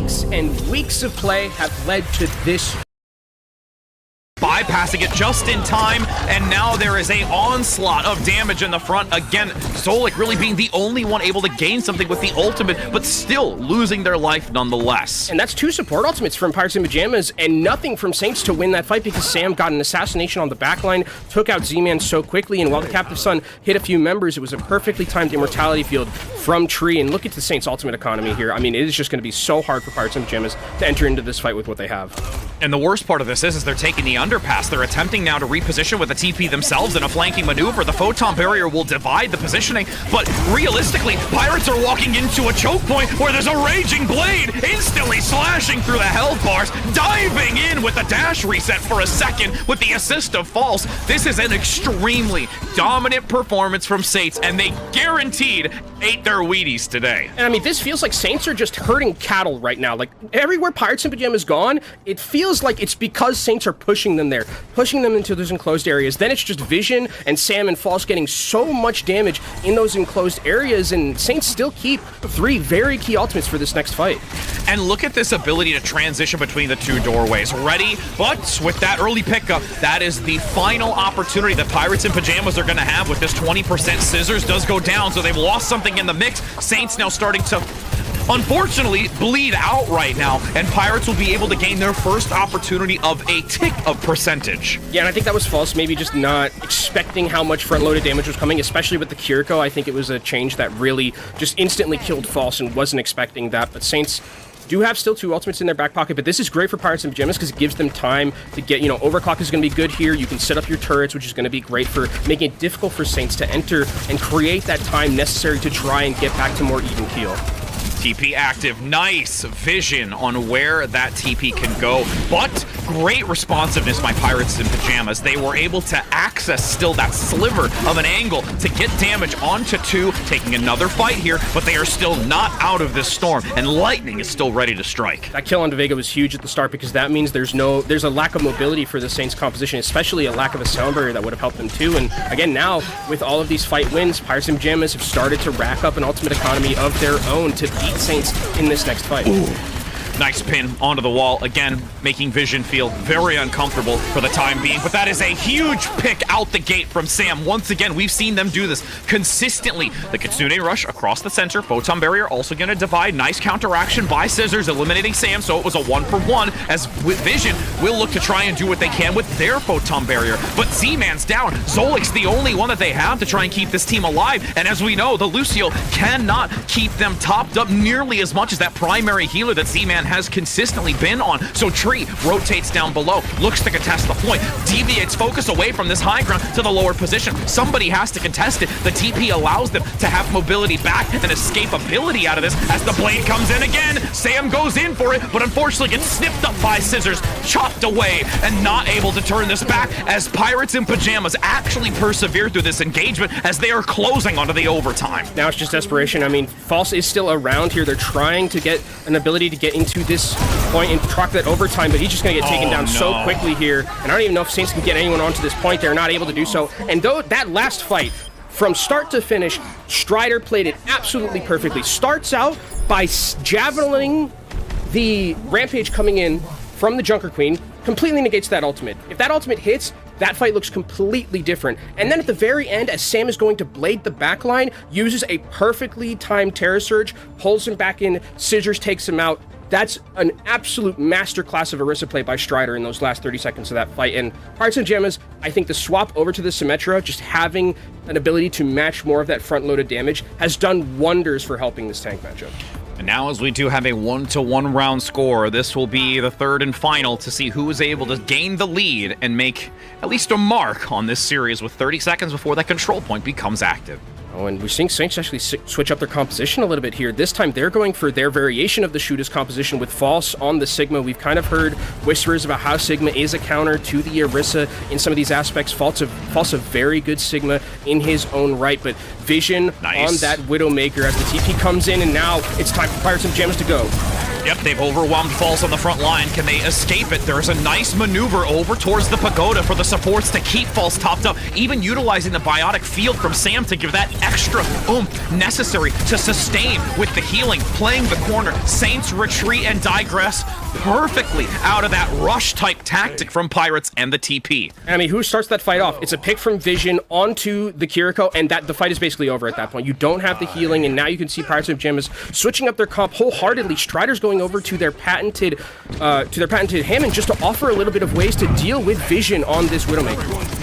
weeks and weeks of play have led to this. Bypassing it just in time, and now there is a onslaught of damage in the front. Again, Zolik really being the only one able to gain something with the ultimate, but still losing their life nonetheless. And that's 2 support ultimates from Pirates in Pajamas, and nothing from Saints to win that fight because Sam got an assassination on the backline, took out Z-Man so quickly, and while the Captive Sun hit a few members, it was a perfectly timed immortality field from Tree. And look at the Saints' ultimate economy here. I mean, it is just going to be so hard for Pirates in Pajamas to enter into this fight with what they have. And the worst part of this is they're taking the underpass. They're attempting now to reposition with a TP themselves in a flanking maneuver. The photon barrier will divide the positioning, but realistically, Pirates are walking into a choke point where there's a raging blade instantly slashing through the health bars, diving in with a dash reset for a second with the assist of False. This is an extremely dominant performance from Saints, and they guaranteed ate their Wheaties today. And I mean, this feels like Saints are just herding cattle right now. Like, everywhere Pirates in Pajamas gone, it feels like it's because Saints are pushing them there, pushing them into those enclosed areas. Then it's just Vision and Sam and False getting so much damage in those enclosed areas, and Saints still keep 3 very key ultimates for this next fight. And look at this ability to transition between the 2 doorways. Ready, but with that early pickup, that is the final opportunity that Pirates in Pajamas are going to have with this 20%. Scissors does go down, so they've lost something in the mix. Saints now starting to, unfortunately, bleed out right now, and Pirates will be able to gain their first opportunity of a tick of percentage. Yeah, and I think that was False, maybe just not expecting how much front-loaded damage was coming, especially with the Kiriko. I think it was a change that really just instantly killed False and wasn't expecting that, but Saints do have still 2 ultimates in their back pocket, but this is great for Pirates and Pajamas because it gives them time to get, overclock is going to be good here. You can set up your turrets, which is going to be great for making it difficult for Saints to enter and create that time necessary to try and get back to more even keel. TP active, nice vision on where that TP can go, but great responsiveness by Pirates in Pajamas. They were able to access still that sliver of an angle to get damage onto 2, taking another fight here, but they are still not out of this storm, and Lightning is still ready to strike. That kill on Vega was huge at the start because that means there's a lack of mobility for the Saints composition, especially a lack of a sound barrier that would have helped them too. And again, now with all of these fight wins, Pirates and Pajamas have started to rack up an ultimate economy of their own to beat Saints in this next fight. Ooh. Nice pin onto the wall, again, making Vision feel very uncomfortable for the time being, but that is a huge pick out the gate from Sam. Once again, we've seen them do this consistently. The Kitsune Rush across the center, Photon Barrier also going to divide. Nice counteraction by Scissors, eliminating Sam, so it was a 1-for-1, as with Vision will look to try and do what they can with their Photon Barrier, but Z-Man's down. Zolik's the only one that they have to try and keep this team alive, and as we know, the Lucio cannot keep them topped up nearly as much as that primary healer that Z-Man has consistently been on. So Tree rotates down below, looks to contest the point, deviates focus away from this high ground to the lower position. Somebody has to contest it. The TP allows them to have mobility back and escapability out of this as the blade comes in again. Sam goes in for it, but unfortunately gets snipped up by Scissors, chopped away, and not able to turn this back as Pirates in Pajamas actually persevere through this engagement as they are closing onto the overtime. Now it's just desperation. I mean, False is still around here. They're trying to get an ability to get into this point and truck that overtime, but he's just going to get taken down so quickly here. And I don't even know if Saints can get anyone onto this point. They're not able to do so. And though that last fight, from start to finish, Strider played it absolutely perfectly. Starts out by javelining the Rampage coming in from the Junker Queen, completely negates that ultimate. If that ultimate hits, that fight looks completely different. And then at the very end, as Sam is going to blade the backline, uses a perfectly timed Terror Surge, pulls him back in, Scissors takes him out. That's an absolute masterclass of Orisa play by Strider in those last 30 seconds of that fight. And Pirates and Pajamas, I think the swap over to the Symmetra, just having an ability to match more of that front-loaded damage, has done wonders for helping this tank matchup. And now as we do have a 1-to-1 round score, this will be the third and final to see who is able to gain the lead and make at least a mark on this series with 30 seconds before that control point becomes active. Oh, and we're seeing Saints actually switch up their composition a little bit here. This time they're going for their variation of the Shooter's composition with False on the Sigma. We've kind of heard whispers about how Sigma is a counter to the Orisa in some of these aspects. False a very good Sigma in his own right, but Vision on that Widowmaker as the TP comes in, and now it's time for Pirates and Pajamas to go. Yep, they've overwhelmed False on the front line. Can they escape it? There's a nice maneuver over towards the Pagoda for the supports to keep False topped up, even utilizing the biotic field from Sam to give that extra oomph necessary to sustain with the healing, playing the corner. Saints retreat and digress perfectly out of that rush-type tactic from Pirates and the TP. I mean, who starts that fight off? It's a pick from Vision onto the Kiriko, and the fight is basically over at that point. You don't have the healing, and now you can see Pirates and Pajamas switching up their comp wholeheartedly. Strider's going over to their patented Hammond just to offer a little bit of ways to deal with Vision on this Widowmaker.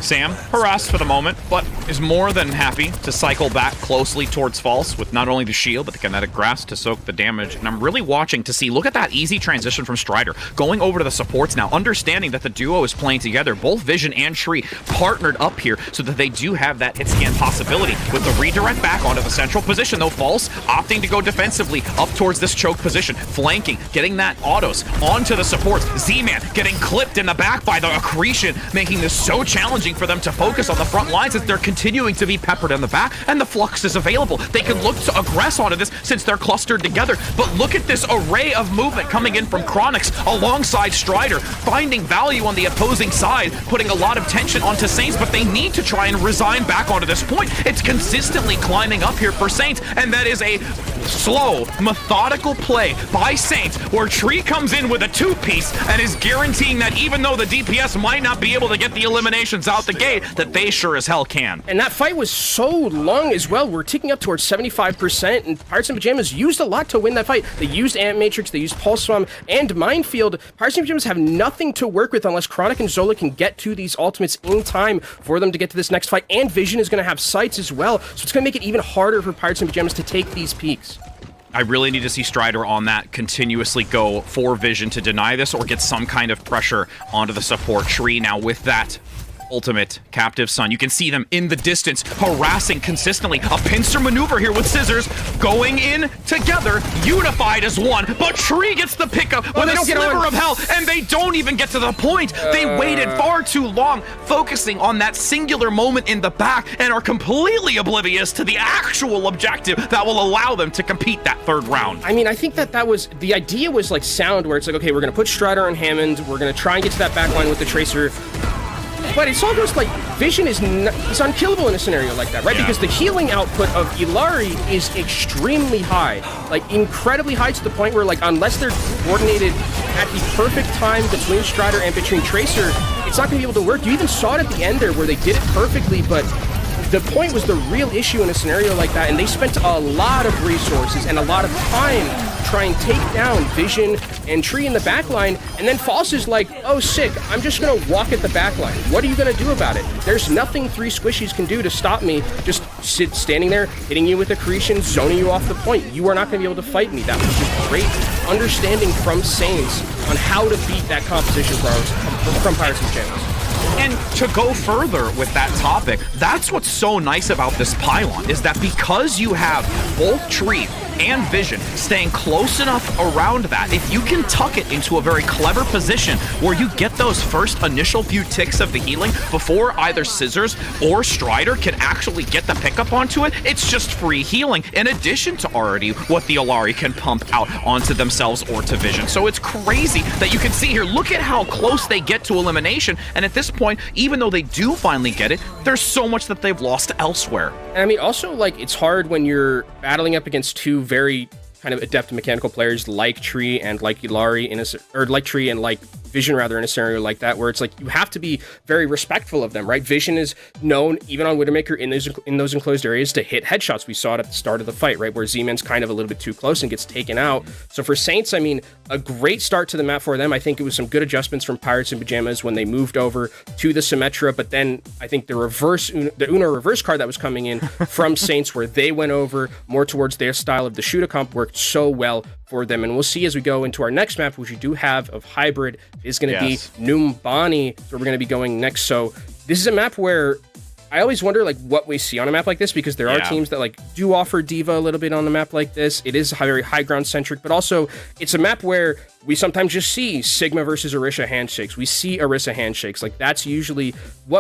Sam, harassed for the moment, but is more than happy to cycle back closely towards False with not only the shield, but the kinetic grasp to soak the damage. And I'm really watching to see, look at that easy transition from Strider, going over to the supports now, understanding that the duo is playing together. Both Vision and Tree partnered up here so that they do have that hit scan possibility. With the redirect back onto the central position, though, False opting to go defensively up towards this choke position, flanking, getting that autos onto the supports. Z-Man getting clipped in the back by the accretion, making this so challenging for them to focus on the front lines as they're continuing to be peppered in the back, and the flux is available. They can look to aggress onto this since they're clustered together, but look at this array of movement coming in from Chronix alongside Strider, finding value on the opposing side, putting a lot of tension onto Saints, but they need to try and resign back onto this point. It's consistently climbing up here for Saints, and that is a slow, methodical play by Saints, where Tree comes in with a two-piece and is guaranteeing that even though the DPS might not be able to get the eliminations out the gate, that they sure as hell can. And that fight was so long as well. We're ticking up towards 75%, and Pirates and Pajamas used a lot to win that fight. They used Ant Matrix, they used Pulse Bomb, and Minefield. Pirates and Pajamas have nothing to work with unless Chronic and Zola can get to these ultimates in time for them to get to this next fight, and Vision is going to have sights as well, so it's going to make it even harder for Pirates and Pajamas to take these peaks. I really need to see Strider on that continuously go for Vision to deny this or get some kind of pressure onto the support tree. Now with that ultimate Captive Sun, you can see them in the distance harassing consistently. A pincer maneuver here with Scissors going in together, unified as one, but Tree gets the pickup with a sliver of hell, and they don't even get to the point. They waited far too long, focusing on that singular moment in the back, and are completely oblivious to the actual objective that will allow them to compete that third round. I mean, I think that was the idea, was like sound, where it's like, okay, we're gonna put Strider on Hammond, we're gonna try and get to that back line with the Tracer. But it's almost like Vision is unkillable in a scenario like that, right? Yeah. Because the healing output of Illari is extremely high, like incredibly high, to the point where, like, unless they're coordinated at the perfect time between Strider and between Tracer, it's not going to be able to work. You even saw it at the end there where they did it perfectly, but the point was the real issue in a scenario like that, and they spent a lot of resources and a lot of time trying to take down Vision and Tree in the backline, and then False is like, oh sick, I'm just gonna walk at the backline. What are you gonna do about it? There's nothing three squishies can do to stop me. Just standing there, hitting you with accretion, zoning you off the point. You are not gonna be able to fight me. That was just great understanding from Saints on how to beat that composition from Pirates and Pajamas. And to go further with that topic, that's what's so nice about this pylon, is that because you have both Tree and Vision staying close enough around that, if you can tuck it into a very clever position where you get those first initial few ticks of the healing before either Scissors or Strider can actually get the pickup onto it, it's just free healing in addition to already what the Illari can pump out onto themselves or to Vision. So it's crazy that you can see here, look at how close they get to elimination, and at this point, even though they do finally get it, there's so much that they've lost elsewhere. And I mean, also, like, it's hard when you're battling up against two very kind of adept mechanical players like Tree and like Illari like Tree and like Vision rather, in a scenario like that, where it's like you have to be very respectful of them, right? Vision is known, even on Widowmaker, in those enclosed areas, to hit headshots. We saw it at the start of the fight, right, where Z-Man's kind of a little bit too close and gets taken out. So for Saints, I mean, a great start to the map for them. I think it was some good adjustments from Pirates and Pajamas when they moved over to the Symmetra, but then I think the Uno reverse card that was coming in from Saints, where they went over more towards their style of the shoot comp, worked so well for them. And we'll see as we go into our next map, which we do have of Hybrid, is going to be Numbani, where we're going to be going next. So this is a map where I always wonder, like, what we see on a map like this, because there are teams that, like, do offer Diva a little bit on a map like this. It is very high ground centric, but also it's a map where we sometimes just see Sigma versus Orisa handshakes. We see Orisa handshakes. Like, that's usually what